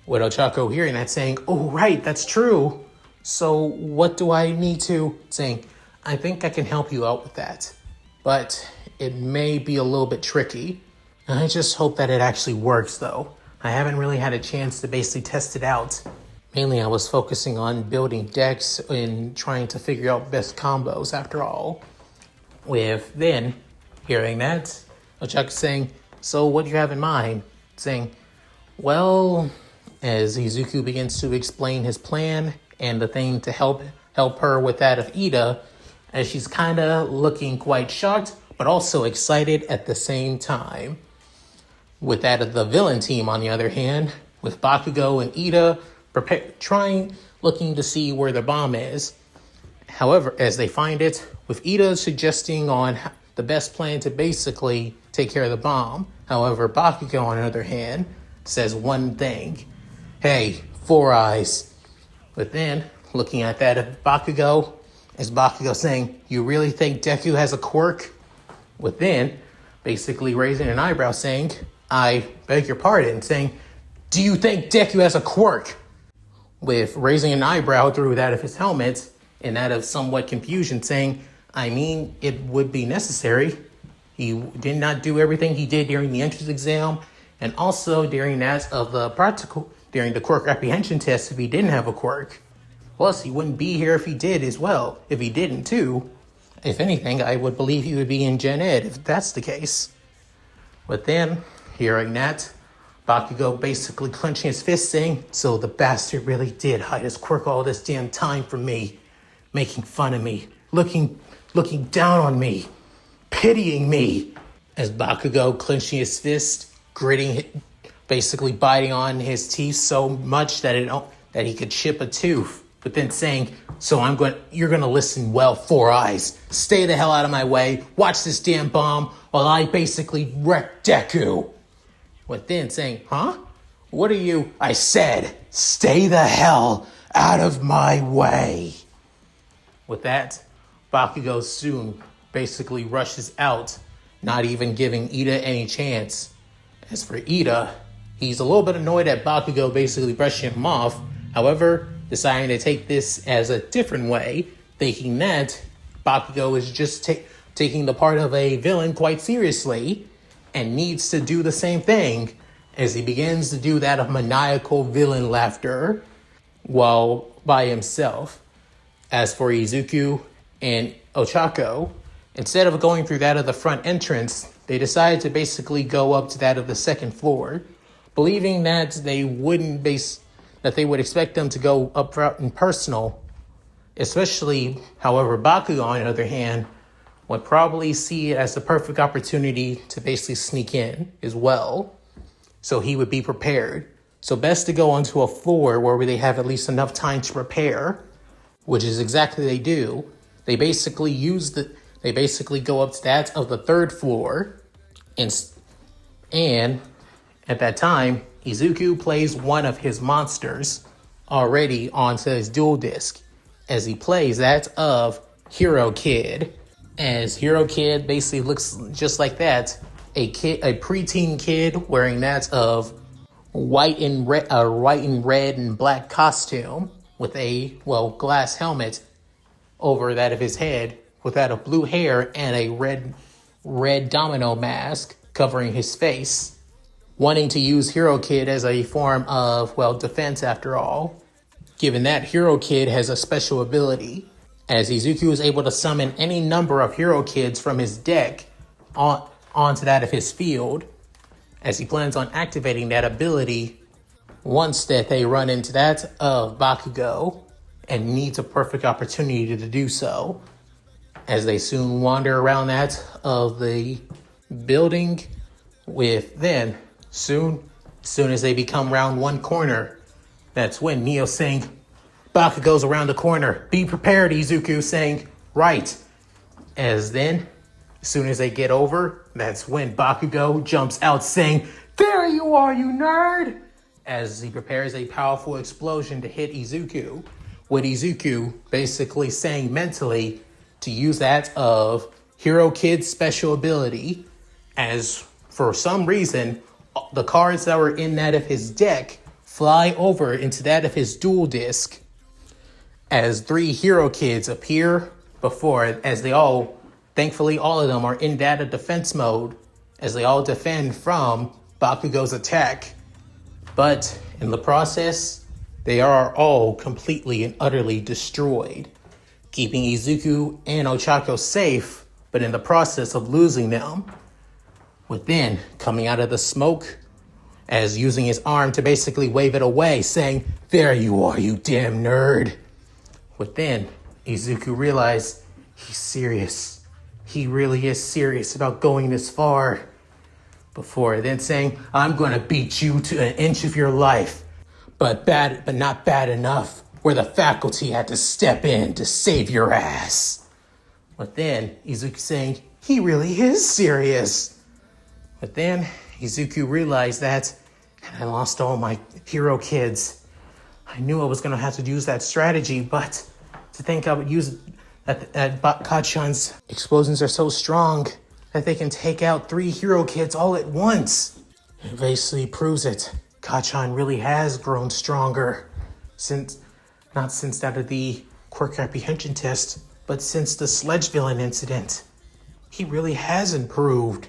Speaker 2: With Ochako hearing that saying, oh right, that's true. So what do I need to... Saying, I think I can help you out with that. But it may be a little bit tricky. I just hope that it actually works, though. I haven't really had a chance to basically test it out. Mainly I was focusing on building decks and trying to figure out best combos after all. With then, hearing that, Ochako saying, so what do you have in mind? Saying, well, as Izuku begins to explain his plan and the thing to help her with that of Ida, as she's kind of looking quite shocked, but also excited at the same time. With that of the villain team, on the other hand, with Bakugo and Ida looking to see where the bomb is. However, as they find it, with Ida suggesting on the best plan to basically take care of the bomb. However, Bakugo, on the other hand, says one thing. Hey, Four Eyes. But then, looking at that of Bakugo, is Bakugo saying, you really think Deku has a quirk? With then, basically raising an eyebrow saying, I beg your pardon, saying, do you think Deku has a quirk? With raising an eyebrow through that of his helmet, and that of somewhat confusion, saying, I mean, it would be necessary. He did not do everything he did during the entrance exam, and also during that of the practical, during the quirk apprehension test if he didn't have a quirk. Plus, he wouldn't be here if he did as well, if he didn't too. If anything, I would believe he would be in Gen Ed if that's the case. But then, hearing that, Bakugo basically clenching his fist saying, so the bastard really did hide his quirk all this damn time from me, making fun of me, looking down on me, pitying me. As Bakugo clenching his fist, basically biting on his teeth so much that he could chip a tooth. But then saying, so you're gonna listen well, Four Eyes. Stay the hell out of my way. Watch this damn bomb while I basically wreck Deku. But then saying, huh? What are you? I said, stay the hell out of my way. With that, Bakugo soon basically rushes out, not even giving Ida any chance. As for Ida, he's a little bit annoyed at Bakugo basically brushing him off. However, deciding to take this as a different way, thinking that Bakugo is just taking the part of a villain quite seriously and needs to do the same thing, as he begins to do that of maniacal villain laughter while by himself. As for Izuku and Ochako, instead of going through that of the front entrance, they decided to basically go up to that of the second floor, believing that they would expect them to go up front and personal, especially, however, Bakugo, on the other hand, would probably see it as the perfect opportunity to basically sneak in as well. So he would be prepared. So best to go onto a floor where they have at least enough time to prepare, which is exactly what they do. They basically go up to that of the third floor, and at that time, Izuku plays one of his monsters already onto his dual disc, as he plays that of Hero Kid. As Hero Kid basically looks just like that, a preteen kid wearing that of white and red and black costume with a glass helmet over that of his head, with that of blue hair and a red domino mask covering his face, wanting to use Hero Kid as a form of defense after all. Given that Hero Kid has a special ability, as Izuku is able to summon any number of Hero Kids from his deck onto that of his field, as he plans on activating that ability once that they run into that of Bakugo and needs a perfect opportunity to do so. As they soon wander around that of the building, as soon as they become round one corner, that's when Neo's saying, Bakugo's around the corner. Be prepared, Izuku, saying, right. As soon as they get over, that's when Bakugo jumps out saying, there you are, you nerd! As he prepares a powerful explosion to hit Izuku, with Izuku basically saying mentally to use that of Hero Kid's special ability, as for some reason, the cards that were in that of his deck fly over into that of his dual disc, as 3 Hero Kids appear before it, as thankfully all of them are in data defense mode, as they all defend from Bakugo's attack. But in the process, they are all completely and utterly destroyed, keeping Izuku and Ochako safe, but in the process of losing them. With then coming out of the smoke, as using his arm to basically wave it away, saying, there you are, you damn nerd. But then Izuku realized he's serious. he really is serious about going this far. Before then saying, I'm gonna beat you to an inch of your life. But not bad enough, where the faculty had to step in to save your ass. But then Izuku saying, he really is serious. But then Izuku realized that, and I lost all my hero kids. I knew I was gonna have to use that strategy, but to think I would use that Kachan's explosions are so strong that they can take out 3 hero kids all at once. It basically proves it. Kachan really has grown stronger not since that of the quirk apprehension test, but since the sledge villain incident. He really has improved.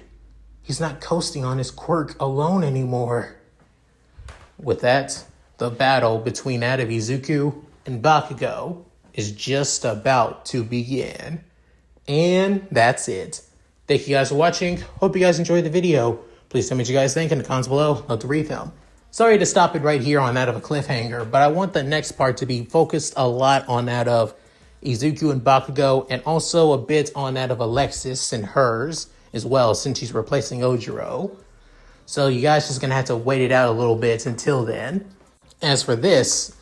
Speaker 2: He's not coasting on his quirk alone anymore. With that, the battle between that of Izuku and Bakugo is just about to begin. And that's it. Thank you guys for watching. Hope you guys enjoyed the video. Please tell me what you guys think in the comments below. Love to read them. Sorry to stop it right here on that of a cliffhanger, but I want the next part to be focused a lot on that of Izuku and Bakugo, and also a bit on that of Alexis and hers as well, since she's replacing Ojiro. So you guys just gonna have to wait it out a little bit until then. As for this,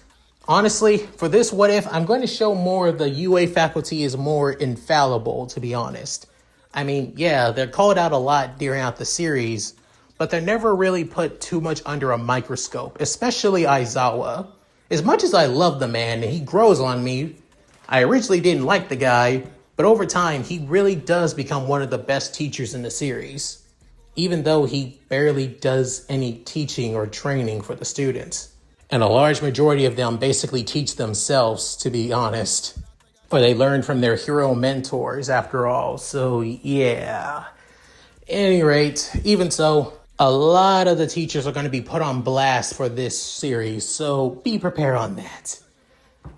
Speaker 2: honestly, for this what if, I'm going to show more of the UA faculty is more infallible, to be honest. I mean, yeah, they're called out a lot throughout the series, but they're never really put too much under a microscope, especially Aizawa. As much as I love the man and he grows on me, I originally didn't like the guy, but over time, he really does become one of the best teachers in the series, even though he barely does any teaching or training for the students. And a large majority of them basically teach themselves, to be honest. Or they learn from their hero mentors, after all. So, yeah. At any rate, even so, a lot of the teachers are going to be put on blast for this series, so be prepared on that.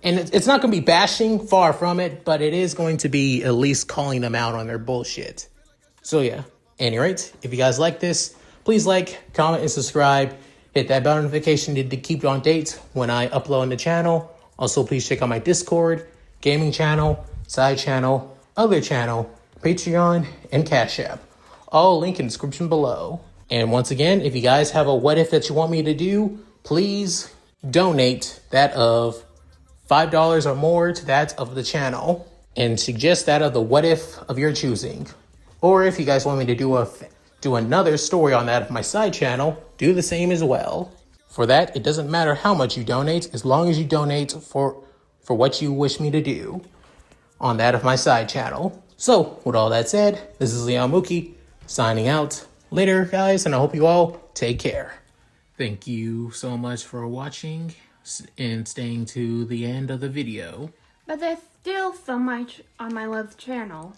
Speaker 2: And it's not going to be bashing, far from it, but it is going to be at least calling them out on their bullshit. So yeah, at any rate, if you guys like this, please like, comment, and subscribe. Hit that bell notification to keep on date when I upload on the channel. Also, please check out my Discord, gaming channel, side channel, other channel, Patreon, and Cash App. All link in the description below. And once again, if you guys have a what if that you want me to do, please donate that of $5 or more to that of the channel, and suggest that of the what if of your choosing. Or if you guys want me to do another story on that of my side channel, do the same as well. For that, it doesn't matter how much you donate, as long as you donate for what you wish me to do on that of my side channel. So, with all that said, this is Leon Mookie, signing out. Later, guys, and I hope you all take care. Thank you so much for watching and staying to the end of the video.
Speaker 3: But there's still so much on my love channel.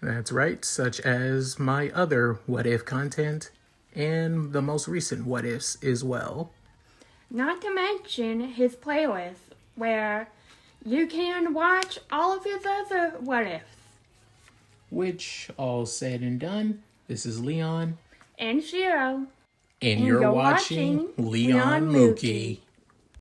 Speaker 2: That's right, such as my other what if content and the most recent what ifs as well.
Speaker 3: Not to mention his playlist, where you can watch all of his other what ifs.
Speaker 2: Which, all said and done, this is Leon.
Speaker 3: And Shiro.
Speaker 2: And you're watching Leon Mookie.